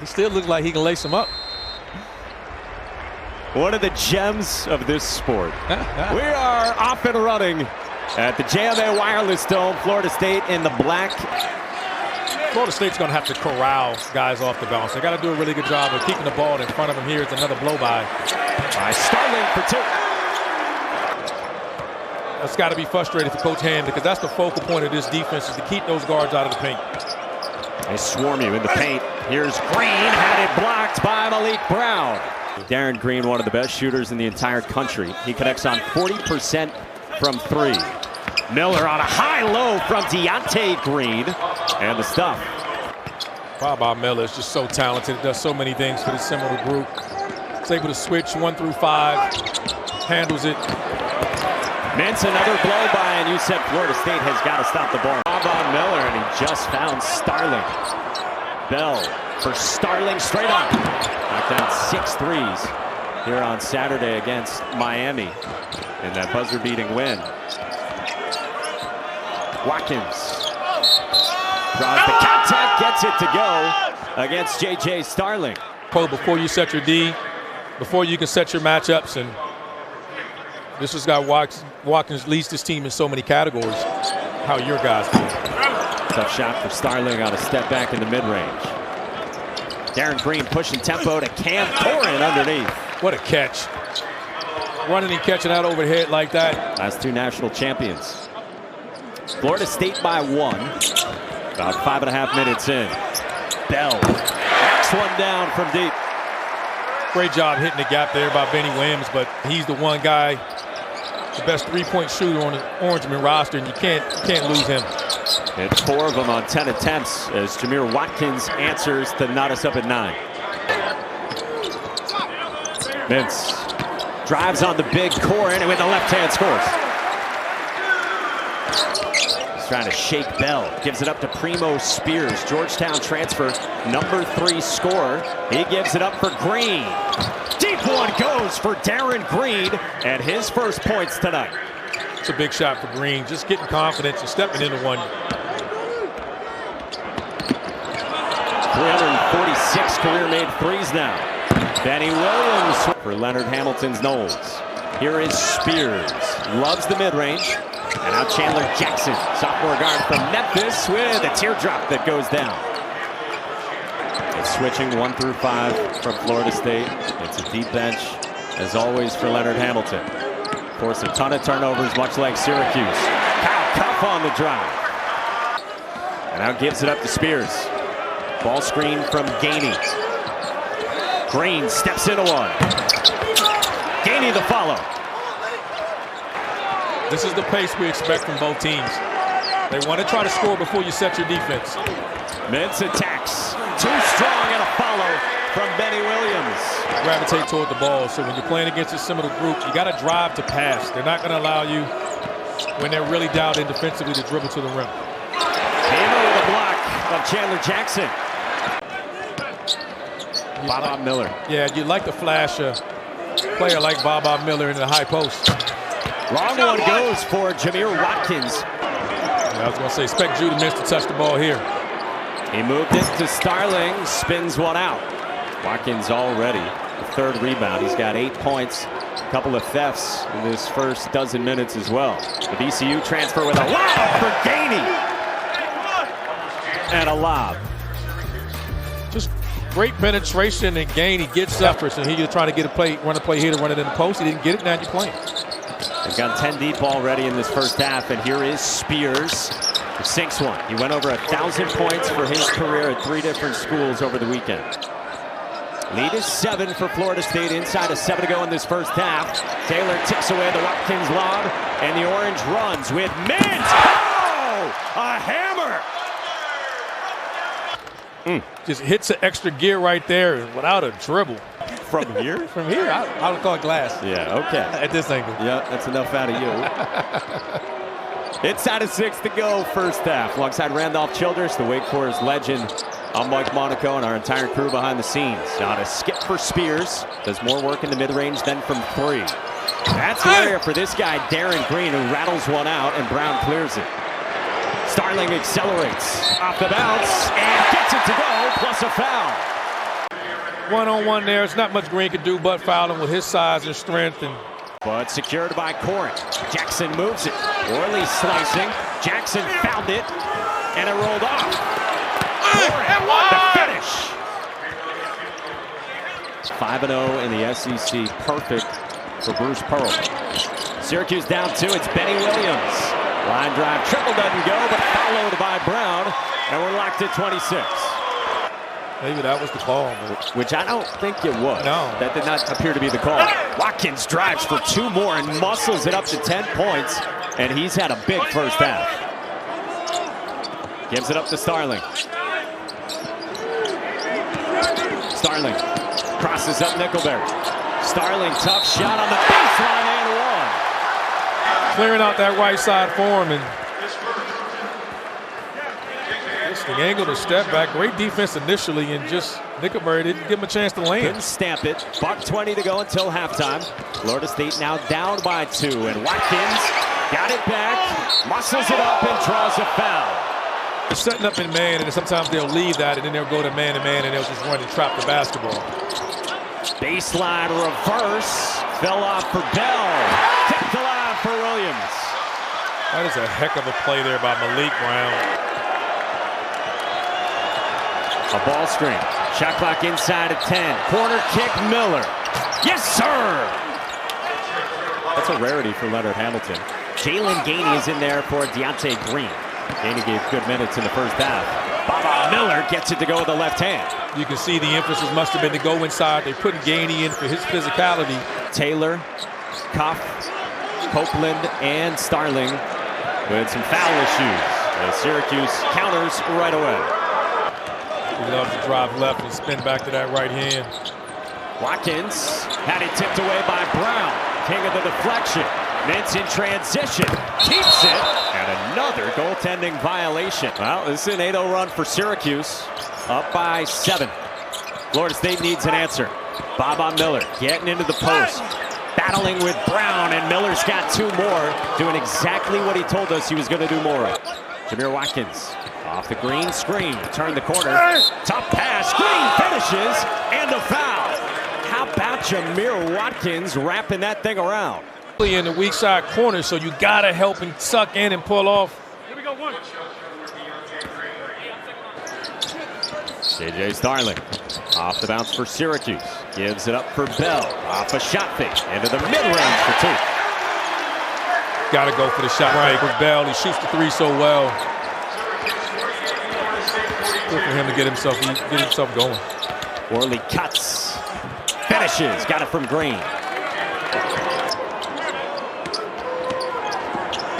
He still looks like he can lace him up. One of the gems of this sport. We are off and running at the JMA Wireless Dome. Florida State in the black. Florida State's going to have to corral guys off the bounce. They got to do a really good job of keeping the ball in front of them. Here's another blow by Starling for two. That's got to be frustrating for Coach Ham, because that's the focal point of this defense, is to keep those guards out of the paint. They swarm you in the paint. Here's Green, had it blocked by Malik Brown. Darren Green, one of the best shooters in the entire country. He connects on 40% from three. Miller on a high-low from Deontay Green. And the stuff. Bob Miller is just so talented. Does so many things for the Seminole group. He's able to switch 1 through 5. Handles it. Mintz, another blow by, and you said Florida State has got to stop the ball. Bob Miller, and he just found Starling. Bell for Starling, straight up. Knocked down 6 threes here on Saturday against Miami in that buzzer-beating win. Watkins draws the contact, gets it to go against J.J. Starling. Before you set your D, before you can set your matchups, and this has got Watkins leads this team in so many categories. How your guys do. Tough shot for Starling on a step back in the mid-range. Darren Green pushing tempo to Cam Corrin underneath. What a catch. Running and catching out overhead like that. Last 2 national champions. Florida State by 1. About 5.5 minutes in. Bell knocks one down from deep. Great job hitting the gap there by Benny Williams, but he's the one guy, the best 3-point shooter on the Orangeman roster, and you can't lose him. And 4 of them on 10 attempts as Jamir Watkins answers to knot us up at 9. Mintz drives on the big Corrin, and with the left hand scores. He's trying to shake Bell. Gives it up to Primo Spears. Georgetown transfer, number 3 scorer. He gives it up for Green. Deep one goes for Darren Green, and his first points tonight. It's a big shot for Green. Just getting confidence and stepping into one. 346 career-made threes now. Benny Williams for Leonard Hamilton's Noles. Here is Spears. Loves the mid-range. And now Chandler Jackson, sophomore guard from Memphis, with a teardrop that goes down. And switching 1 through 5 from Florida State. It's a deep bench, as always, for Leonard Hamilton. Forced a ton of turnovers, much like Syracuse. Kyle Cuff on the drive. And now gives it up to Spears. Ball screen from Gainey. Green steps into one. Gainey the follow. This is the pace we expect from both teams. They want to try to score before you set your defense. Mintz attacks. Too strong, and a follow from Benny Williams. Gravitate toward the ball. So when you're playing against a similar group, you got to drive to pass. They're not going to allow you, when they're really dialed in defensively, to dribble to the rim. Hammer with a block of Chandler Jackson. Bob Miller. Yeah, you'd like to flash a player like Bob Miller in the high post. Long one goes for Jamir Watkins. Yeah, I was going to say, expect Judah Mintz to touch the ball here. He moved it to Starling, spins one out. Watkins already the 3rd rebound. He's got 8 points, a couple of thefts in this first dozen minutes as well. The VCU transfer with a lob for Gainey. And a lob. Just great penetration and gain. He gets efforts, and he's trying to get a play, run a play here to run it in the post. He didn't get it, now you're playing. They've gone 10 deep already in this first half, and here is Spears, who sinks one. He went over 1,000 points for his career at 3 different schools over the weekend. Lead is 7 for Florida State, inside of 7 to go in this first half. Taylor tips away the Watkins lob, and the Orange runs with Mintz. Oh, a hammer! Just hits an extra gear right there without a dribble. From here? From here, I would call it glass. Yeah, okay. At this angle. Yeah, that's enough out of you. Inside of 6 to go, first half. Alongside Randolph Childress, the Wake Forest legend. I'm Mike Monaco and our entire crew behind the scenes. On a skip for Spears. Does more work in the mid-range than from 3. That's the area for this guy, Darren Green, who rattles one out, and Brown clears it. Starling accelerates off the bounce and gets it to go, plus a foul. one-on-one there. It's not much Green could do but foul him with his size and strength. But secured by Corin. Jackson moves it. Worley slicing. Jackson found it. And it rolled off. Corin, the finish. 5-0 in the SEC. Perfect for Bruce Pearl. Syracuse down 2. It's Benny Williams. Line drive. Triple doesn't go, but followed by Brown. And we're locked at 26. Maybe that was the call. Which I don't think it was. No. That did not appear to be the call. Watkins drives for 2 more and muscles it up to 10 points. And he's had a big first half. Gives it up to Starling. Starling crosses up Nickelberry. Starling, tough shot on the baseline and one. Clearing out that right side for him. And the angle to step back. Great defense initially, and just Nickelberry didn't give him a chance to land. Couldn't stamp it. $1:20 to go until halftime. Florida State now down by 2, and Watkins got it back, muscles it up, and draws a foul. They're setting up in man, and sometimes they'll leave that, and then they'll go to man-to-man, and they'll just run and trap the basketball. Baseline reverse. Fell off for Bell. Kept alive for Williams. That is a heck of a play there by Malik Brown. A ball screen. Shot clock inside at 10. Corner kick, Miller. Yes, sir! That's a rarity for Leonard Hamilton. Jalen Gainey is in there for Deontay Green. Gainey gave good minutes in the first half. Baba Miller gets it to go with the left hand. You can see the emphasis must have been to go inside. They're putting Gainey in for his physicality. Taylor, Cuff, Copeland, and Starling with some foul issues. As Syracuse counters right away. He loves to drive left and spin back to that right hand. Watkins had it tipped away by Brown. King of the deflection. Mintz in transition. Keeps it. And another goaltending violation. Well, this is an 8-0 run for Syracuse. Up by 7. Florida State needs an answer. Baba Miller getting into the post. Battling with Brown, and Miller's got 2 more. Doing exactly what he told us he was going to do more of. Jamir Watkins. Off the Green screen, turn the corner, top pass, Green finishes, and a foul. How about Jamir Watkins wrapping that thing around? In the weak side corner, so you gotta help him suck in and pull off. Here we go, 1. JJ Starling, off the bounce for Syracuse, gives it up for Bell, off a shot fake, into the mid-range for 2. Gotta go for the shot right with Bell. He shoots the 3 so well. Good for him to get himself going. Worley cuts, finishes, got it from Green.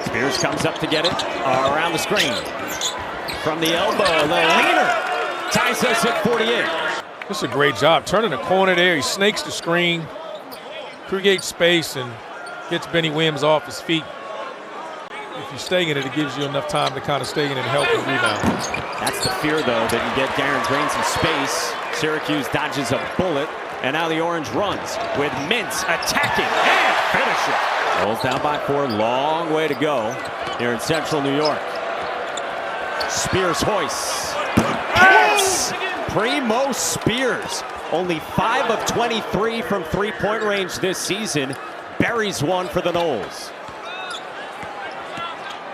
Spears comes up to get it around the screen. From the elbow, the leaner ties us at 48. This is a great job. Turning the corner there, he snakes the screen, creates space, and gets Benny Williams off his feet. If you stay in it, it gives you enough time to kind of stay in it and help him rebound. That's the fear, though, that you get Darren Green some space. Syracuse dodges a bullet, and now the Orange runs with Mintz attacking and finishing. Rolls down by 4, long way to go here in central New York. Spears hoists. Hits! Primo Spears. Only 5 of 23 from 3-point range this season. Buries one for the Noles.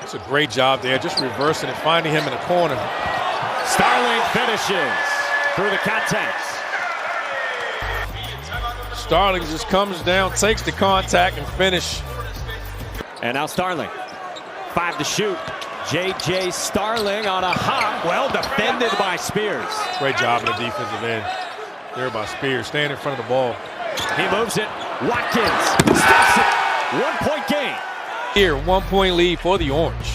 It's a great job there, just reversing it, finding him in the corner. Starling finishes through the contacts. Starling just comes down, takes the contact, and finish. And now Starling, 5 to shoot. J.J. Starling on a hop, well defended by Spears. Great job in the defensive end there by Spears, staying in front of the ball. He moves it. Watkins stops it. 1-point game. Here, 1-point lead for the Orange.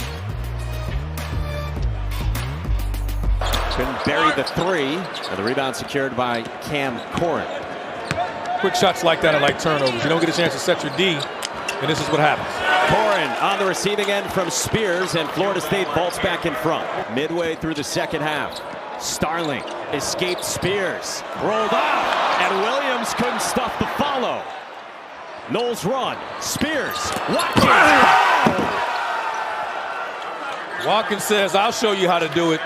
Couldn't bury the 3. And the rebound secured by Cam Corin. Quick shots like that are like turnovers. You don't get a chance to set your D, and this is what happens. Corin on the receiving end from Spears, and Florida State vaults back in front. Midway through the second half, Starling escaped Spears, rolled off, and Williams couldn't stuff the follow. Noles run, Spears, Watkins. Watkins says, I'll show you how to do it.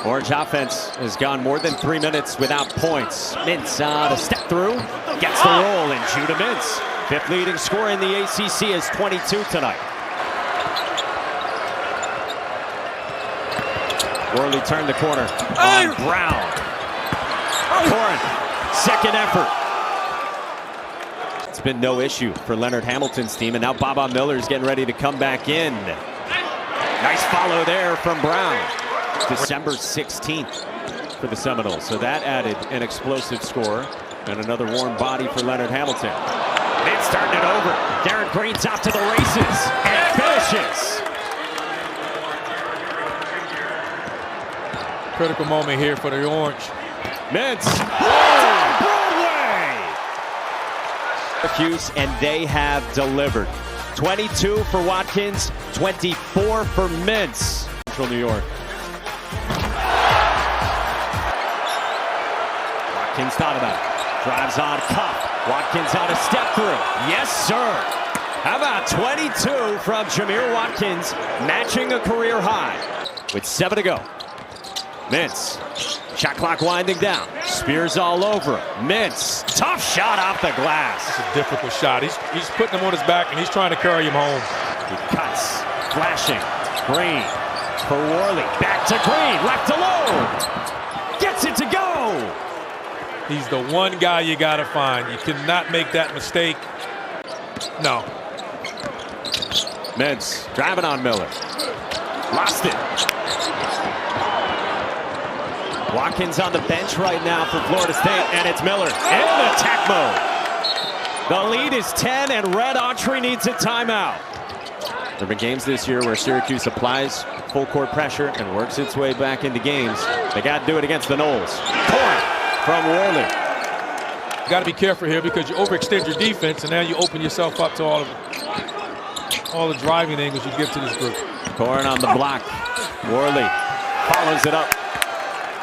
Orange offense has gone more than 3 minutes without points. Mintz to step through, gets the roll, and Judah Mintz, 5th leading scorer in the ACC, is 22 tonight. Worley turned the corner on Brown. Corin, second effort. It's been no issue for Leonard Hamilton's team, and now Baba Miller's getting ready to come back in. Nice follow there from Brown. December 16th for the Seminoles, so that added an explosive score and another warm body for Leonard Hamilton. Mintz starting it over. Darren Green's off to the races and finishes. Critical moment here for the Orange. Mintz, on Broadway! Syracuse, and they have delivered. 22 for Watkins, 24 for Mintz. Central New York. Watkins thought about it. Drives on Cuff. Watkins on a step through. Yes, sir. How about 22 from Jamir Watkins, matching a career high with 7 to go. Mintz, shot clock winding down. Spears all over him. Mintz, tough shot off the glass. It's a difficult shot. He's putting him on his back and he's trying to carry him home. He cuts, flashing. Green for Worley. Back to Green, left alone. Gets it to go. He's the one guy you got to find. You cannot make that mistake. No. Mintz driving on Miller. Lost it. Watkins on the bench right now for Florida State, and it's Miller in attack mode. The lead is 10, and Red Autry needs a timeout. There have been games this year where Syracuse applies full court pressure and works its way back into games. They got to do it against the Noles. Corin from Worley. You got to be careful here because you overextend your defense, and now you open yourself up to all the driving angles you give to this group. Corin on the block. Worley follows it up.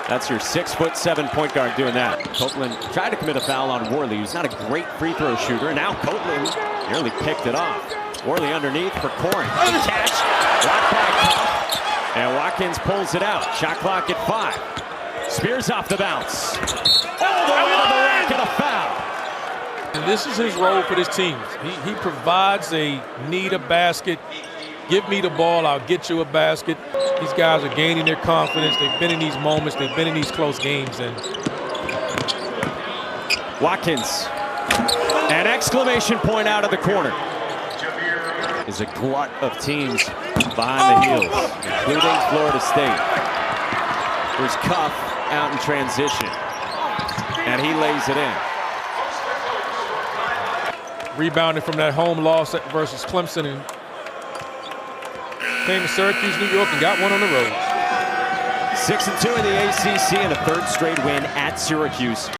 That's your 6'7" point guard doing that. Copeland tried to commit a foul on Worley, who's not a great free throw shooter. And now Copeland nearly picked it off. Worley underneath for Corin. Catch, blocked by Cuff, and Watkins pulls it out. Shot clock at 5. Spears off the bounce. All the way to the rack and a foul. And this is his role for this team. He provides a need a basket. Give me the ball, I'll get you a basket. These guys are gaining their confidence. They've been in these moments. They've been in these close games. And Watkins, an exclamation point out of the corner. Is a glut of teams behind the heels, including Florida State. There's Cuff out in transition, and he lays it in. Rebounded from that home loss versus Clemson and came to Syracuse, New York, and got one on the road. 6-2 in the ACC and a 3rd straight win at Syracuse.